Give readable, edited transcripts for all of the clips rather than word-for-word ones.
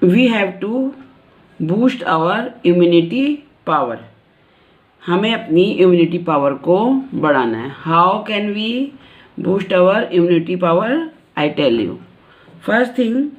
We have to boost our immunity power, हमें अपनी immunity power को बढ़ाना है। How can we boost our immunity power? I tell you. First thing,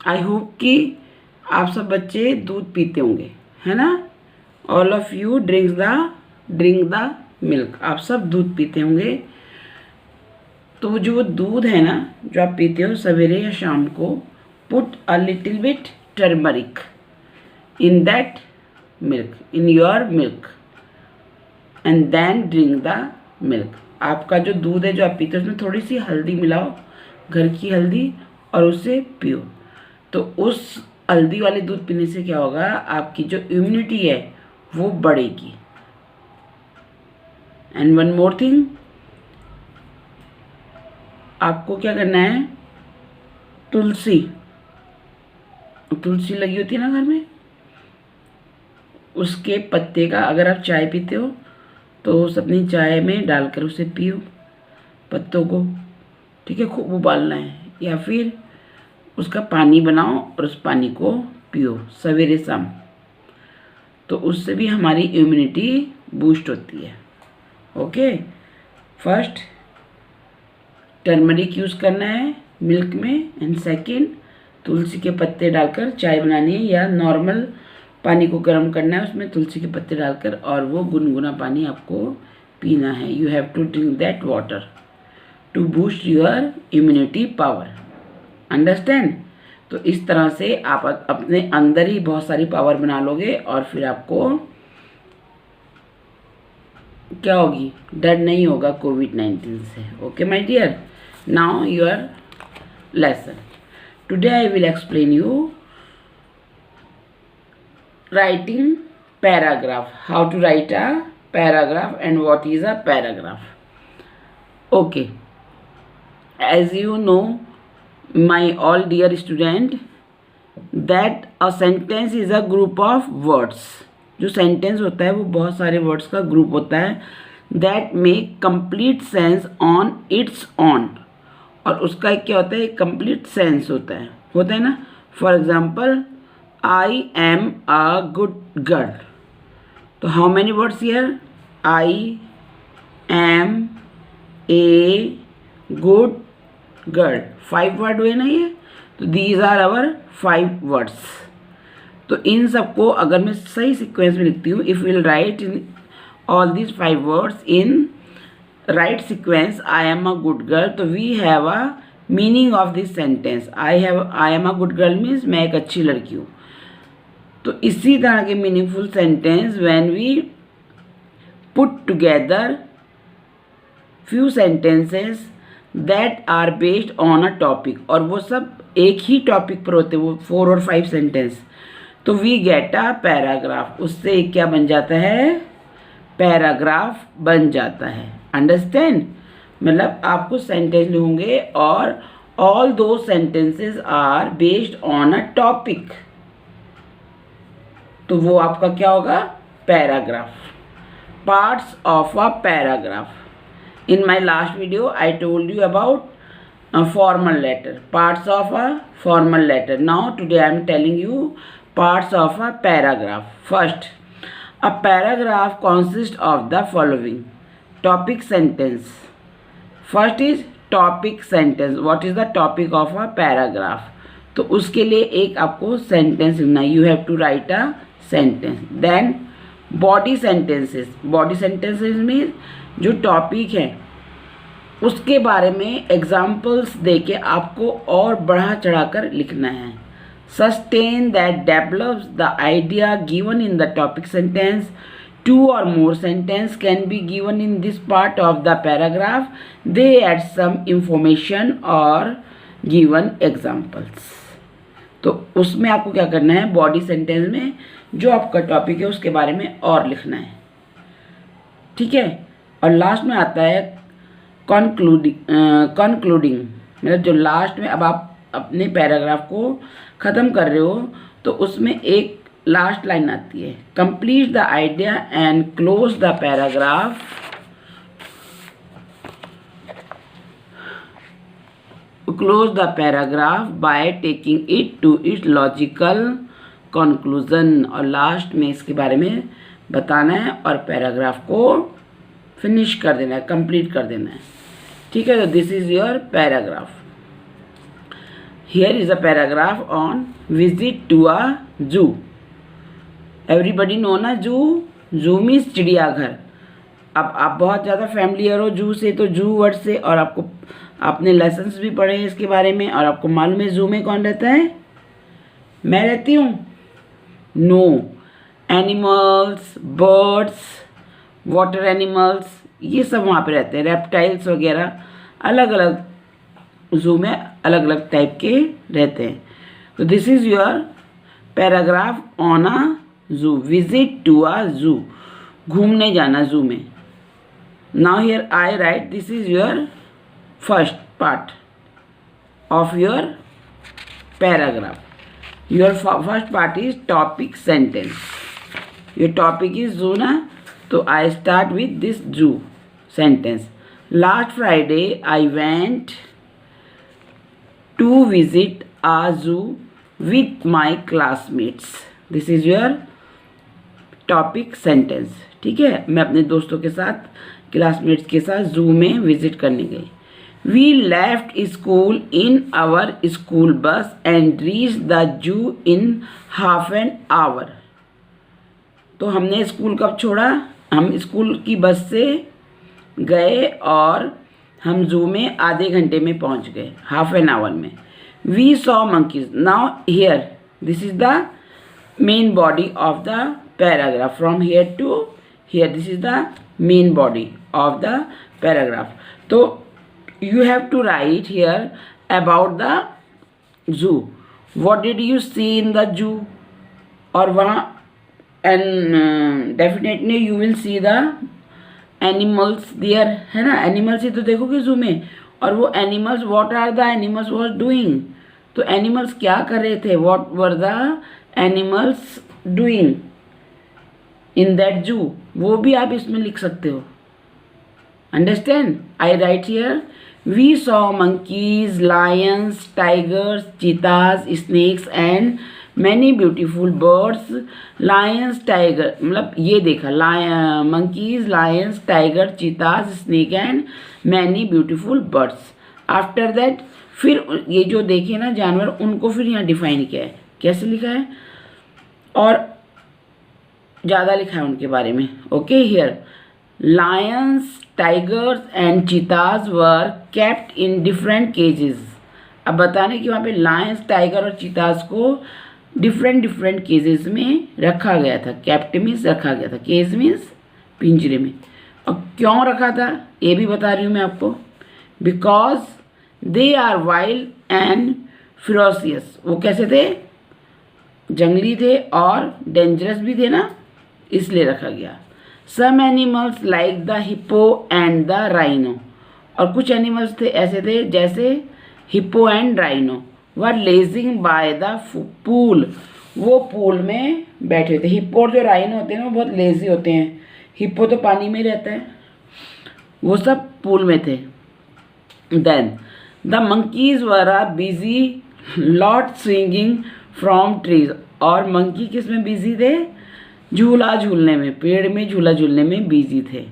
I hope कि आप सब बच्चे दूध पीते होंगे, है ना? All of you drink the milk, आप सब दूध पीते होंगे। तो जो दूध है ना, जो आप पीते हो सवेरे या शाम को, put a little bit turmeric in that milk, in your milk, and then drink the milk. आपका जो दूध है जो आप पीते हो उसमें थोड़ी सी हल्दी मिलाओ, घर की हल्दी, और उससे पियो। तो उस हल्दी वाले दूध पीने से क्या होगा, आपकी जो इम्यूनिटी है वो बढ़ेगी। एंड वन मोर थिंग, आपको क्या करना है, तुलसी लगी होती है ना घर में, उसके पत्ते का अगर आप चाय पीते हो तो उस अपनी चाय में डालकर उसे पियो, पत्तों को, ठीक है? खूब उबालना है, या फिर उसका पानी बनाओ और उस पानी को पियो सवेरे शाम। तो उससे भी हमारी इम्यूनिटी बूस्ट होती है। ओके, फर्स्ट टर्मरिक यूज़ करना है मिल्क में, एंड सेकेंड तुलसी के पत्ते डालकर चाय बनानी है, या नॉर्मल पानी को गर्म करना है, उसमें तुलसी के पत्ते डालकर, और वो गुनगुना पानी आपको पीना है। You have to drink that water to boost your immunity power. Understand? तो इस तरह से आप अपने अंदर ही बहुत सारी पावर बना लोगे, और फिर आपको क्या होगी, डर नहीं होगा कोविड-19 से। Okay my dear, now your lesson. Today I will explain you writing paragraph, how to write a paragraph and what is a paragraph. Okay, as you know, my all dear student, that a sentence is a group of words. जो sentence होता है वो बहुत सारे words का group होता है, that make complete sense on its own, और उसका एक क्या होता है, एक कंप्लीट सेंस होता है ना। For example, I am a good girl. तो how many words here? I am a good girl. 5 word हुए ना ये, तो these are our 5 words. तो इन सबको अगर मैं सही सीक्वेंस में लिखती हूँ, if we'll write in all these 5 words in right sequence, I am a good girl, तो we have a meaning of this sentence. I am a good girl means मैं एक अच्छी लड़की हूँ। तो इसी तरह के meaningful sentence when we put together few sentences that are based on a topic, और वो सब एक ही टॉपिक पर होते हैं, वो 4 और 5 सेंटेंस, तो वी गेट अ पैराग्राफ। उससे एक क्या बन जाता है, पैराग्राफ बन जाता है। अंडरस्टैंड? मतलब आपको सेंटेंस लिखोगे और all those sentences are based on a topic, तो वो आपका क्या होगा, paragraph. Parts of a paragraph. In my last video I told you about formal letter, parts of a formal letter. Now today I am telling you parts of a paragraph. First, a paragraph consist of the following topic sentence. First is topic sentence. What is the topic of a paragraph? तो उसके लिए एक आपको sentence लिखना है, you have to write a sentence. Then body sentences. Body sentences में जो topic है उसके बारे में एग्जाम्पल्स देके आपको और बढ़ा चढ़ाकर लिखना है। Sustain that develops the idea given in the topic sentence. 2 or more sentence can be given in this part of the paragraph. They add some information or given examples. तो उसमें आपको क्या करना है, बॉडी सेंटेंस में जो आपका topic है उसके बारे में और लिखना है, ठीक है। और लास्ट में आता है कंक्लूडिंग, मतलब जो लास्ट में अब आप अपने पैराग्राफ को ख़त्म कर रहे हो तो उसमें एक लास्ट लाइन आती है, complete the idea and close the paragraph close the paragraph by taking it to its logical conclusion। और लास्ट में इसके बारे में बताना है और पैराग्राफ को फिनिश कर देना है, कंप्लीट कर देना है। ठीक है, तो this is your paragraph. Here is a paragraph on visit to a zoo. Everybody no ना, जू मीन्स चिड़ियाघर। अब आप बहुत ज़्यादा फैमिलियर हो जू से, तो जू वर्ड से, और आपको आपने लेसन्स भी पढ़े हैं इसके बारे में, और आपको मालूम है जू में कौन रहता है? मैं रहती हूँ? No, animals, birds, water animals, ये सब वहाँ पे रहते हैं, रेप्टाइल्स वगैरह, अलग अलग जू में अलग अलग टाइप के रहते हैं। तो this is your paragraph on a zoo, visit to a zoo, घूमने जाना जू में। Now here I write, this is your first part of your paragraph. Your first part is topic sentence. Your topic is zoo ना, तो I start with this zoo sentence. Last Friday I went to visit a zoo with my classmates। This is your topic sentence. ठीक है, मैं अपने दोस्तों के साथ, classmates के साथ जू में विजिट करने गई। We left school in our school bus and reach the zoo in half an hour. तो हमने स्कूल कब छोड़ा? हम स्कूल की बस से गए और हम जू में आधे घंटे में पहुंच गए, हाफ एन आवर में। We saw monkeys. Now here, this is the main body of the paragraph. From here to here, this is the main body of the paragraph. So you have to write here about the zoo. What did you see in the zoo? और वहाँ and definitely you will see the animals there, है ना? Animals ही तो देखोगे जू में। और वो animals, what are the animals was doing? तो एनिमल्स क्या कर रहे थे? What were the animals doing in that zoo? वो भी आप इसमें लिख सकते हो। Understand? I write here, we saw monkeys, lions, tigers, cheetahs, snakes and many beautiful birds. Lions, tiger, मतलब ये देखा, monkeys, lions, tiger, cheetahs, snake and many beautiful birds. After that, फिर ये जो देखे ना जानवर, उनको फिर यहाँ डिफाइन किया है। कैसे लिखा है? और ज़्यादा लिखा है उनके बारे में। Okay, here lions, tigers and cheetahs were kept in different cages. अब बताने कि वहाँ पे लायंस, टाइगर और चीताज को डिफरेंट केजेस में रखा गया था। केप्ट मीन्स रखा गया था, केज मीन्स पिंजरे में। और क्यों रखा था ये भी बता रही हूँ मैं आपको। Because they are wild and ferocious. वो कैसे थे? जंगली थे और डेंजरस भी थे ना, इसलिए रखा गया। Some animals like the hippo and the rhino. और कुछ एनिमल्स थे ऐसे थे जैसे hippo and rhino were lazing by the pool. वो पूल में बैठे थे। हिप्पो और जो राइनो होते हैं वो बहुत लेजी होते हैं। हिप्पो तो पानी में रहता है, वो सब पूल में थे। Then the monkeys were are busy lot swinging from trees. और मंकी किस में बिजी थे? झूला झूलने में, पेड़ में झूला झूलने में बिजी थे।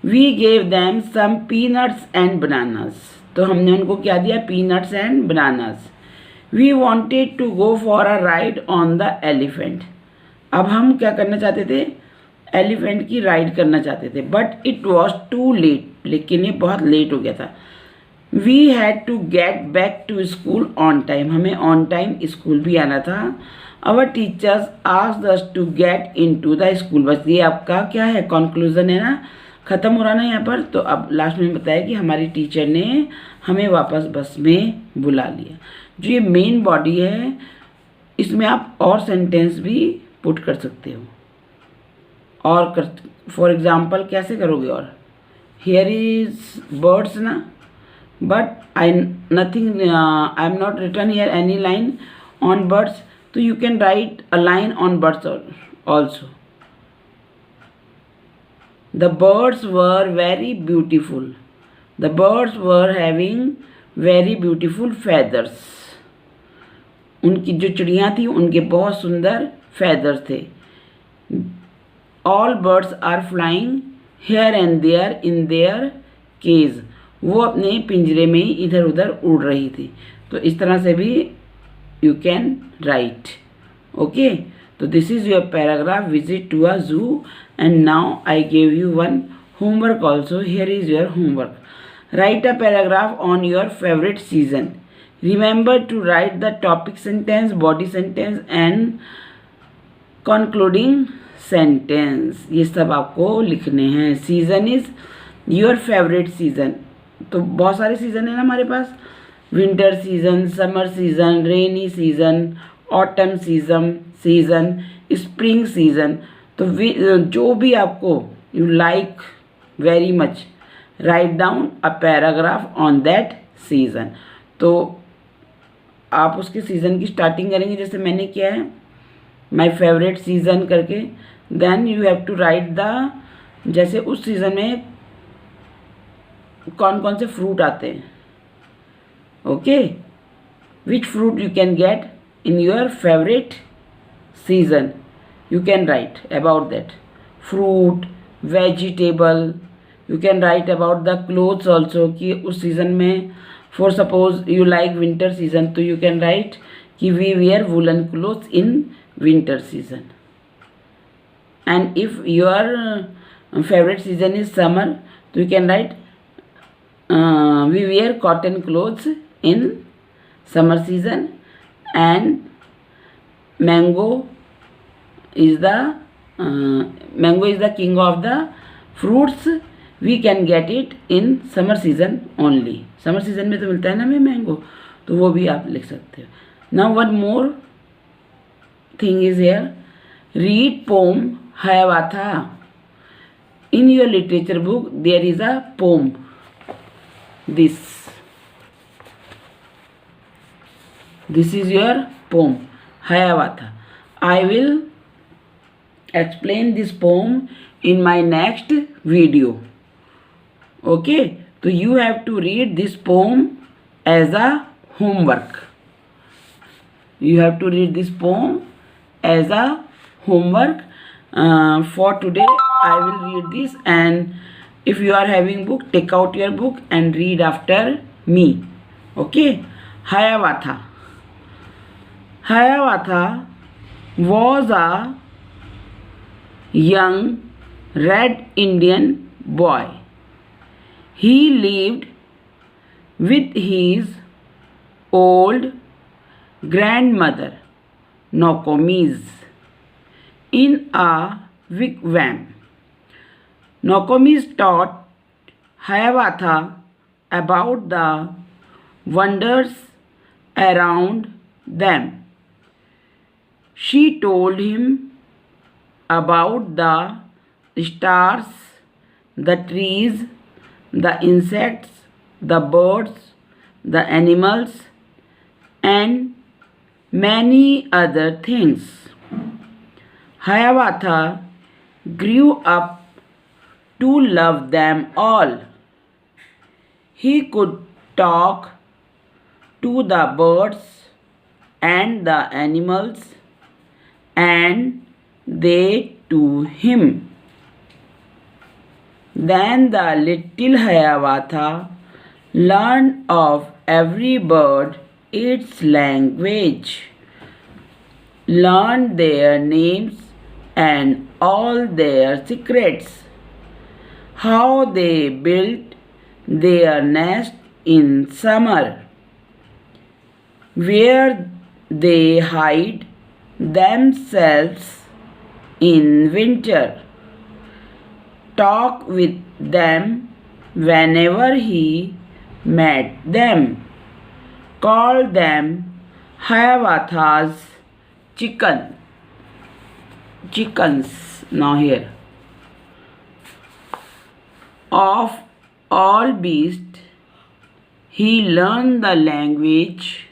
We gave them some peanuts and bananas. तो हमने उनको क्या दिया? Peanuts and bananas. We wanted to go for a ride on the elephant. अब हम क्या करना चाहते थे? एलिफेंट की राइड करना चाहते थे, but it was too late. लेकिन ये बहुत लेट हो गया था। We had to get back to school on time. हमें ऑन टाइम स्कूल भी आना था। Our teachers asked us to get into the school bus. ये आपका क्या है? कंक्लूजन है ना, ख़त्म हो रहा ना यहाँ पर। तो अब लास्ट में बताया कि हमारी टीचर ने हमें वापस बस में बुला लिया। जो ये मेन बॉडी है, इसमें आप और सेंटेंस भी पुट कर सकते हो। और कर, फॉर एग्जाम्पल कैसे करोगे? और हियर इज बर्ड्स ना, but I nothing, I am not written here any line on birds. तो you can write a line on birds also. The birds were very beautiful. The birds were having very beautiful feathers. उनकी जो चिड़ियाँ थी उनके बहुत सुंदर feathers थे. All birds are flying here and there in their cage. वो अपने पिंजरे में इधर उधर उड़ रही थी. तो इस तरह से भी you can write. Okay, so this is your paragraph visit to a zoo. And now I gave you one homework also. Here is your homework. Write a paragraph on your favorite season. Remember to write the topic sentence, body sentence and concluding sentence. ये सब आपको लिखने हैं. Season is your favorite season. तो बहुत सारे season है ना हमारे पास. Winter season, summer season, rainy season, autumn season, spring season. तो जो भी आपको you like very much, write down a paragraph on that season. तो आप उसके सीज़न की स्टार्टिंग करेंगे जैसे मैंने किया है, माय फेवरेट सीज़न करके. Then you have to write the, जैसे उस सीज़न में कौन कौन से फ्रूट आते हैं. Okay, which fruit you can get in your favorite season, you can write about that fruit, vegetable. You can write about the clothes also कि उस season में, for suppose you like winter season, तो you can write कि we wear woolen clothes in winter season. And if your favorite season is summer, तो you can write we wear cotton clothes in summer season. And mango is the king of the fruits. We can get it in summer season only. Summer season में तो मिलता है ना हमें mango, तो वो भी आप लिख सकते हो. Now one more thing is here. Read poem Hiawatha. In your literature book there is a poem. This is your poem Hiawatha. I will explain this poem in my next video. Okay, so you have to read this poem as a homework. You have to read this poem as a homework. For today I will read this, and if you are having book, take out your book and read after me. Okay, Hiawatha. Hiawatha was a young red Indian boy. He lived with his old grandmother, Nokomis, in a wigwam. Nokomis taught Hiawatha about the wonders around them. She told him about the stars, the trees, the insects, the birds, the animals, and many other things. Hiawatha grew up to love them all. He could talk to the birds and the animals, and they to him. Then the little Hiawatha learned of every bird its language, learned their names and all their secrets, how they built their nest in summer, where they hide themselves in winter, talk with them whenever he met them, call them Hiawatha's chickens. Now here, of all beasts he learned the language,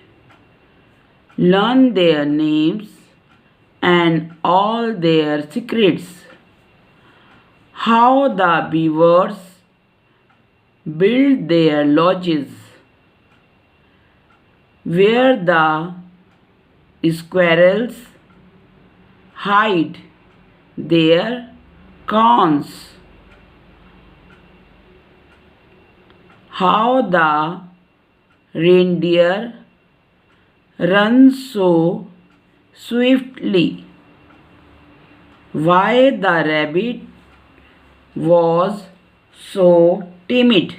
learned their names and all their secrets, how the beavers build their lodges, where the squirrels hide their corns, how the reindeer run so swiftly, why the rabbit was so timid,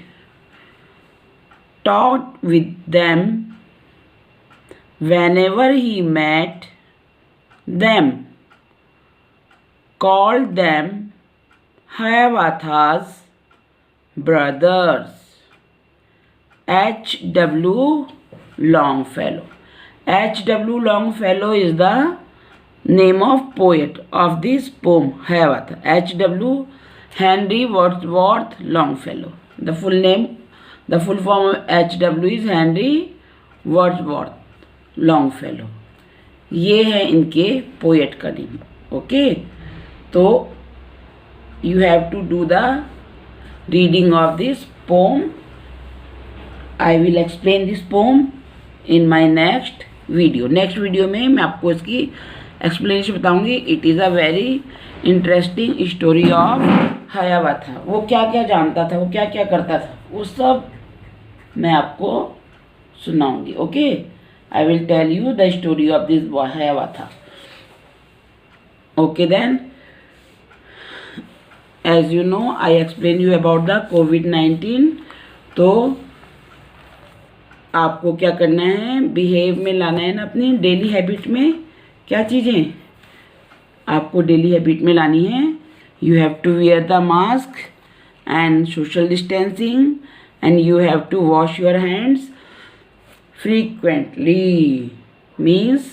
talked with them whenever he met them, called them Hiawatha's brothers. H.W. Longfellow. H.W. Longfellow is the name of poet of this poem Hiawatha. H.W. Henry Wadsworth Longfellow. The full form of H.W. is Henry Wadsworth Longfellow. ये है इनके poet का name. Okay, तो you have to do the reading of this poem. I will explain this poem in my next video. Next video में मैं आपको इसकी explanation बताऊंगी. It is a very interesting story of Hiawatha. वो क्या क्या जानता था, वो क्या क्या करता था, वो सब मैं आपको सुनाऊंगी. Okay, I will tell you the story of this Hiawatha. Okay then, as you know I explain you about the कोविड-19. तो आपको क्या करना है, बिहेव में लाना है ना अपनी डेली हैबिट में. क्या चीज़ें आपको डेली हैबिट में लानी है? You have to wear the mask and social distancing, and you have to wash your hands frequently, means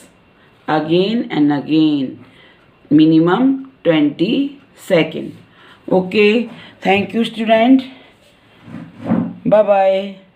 again and again, minimum 20 seconds. Okay, thank you student, bye bye.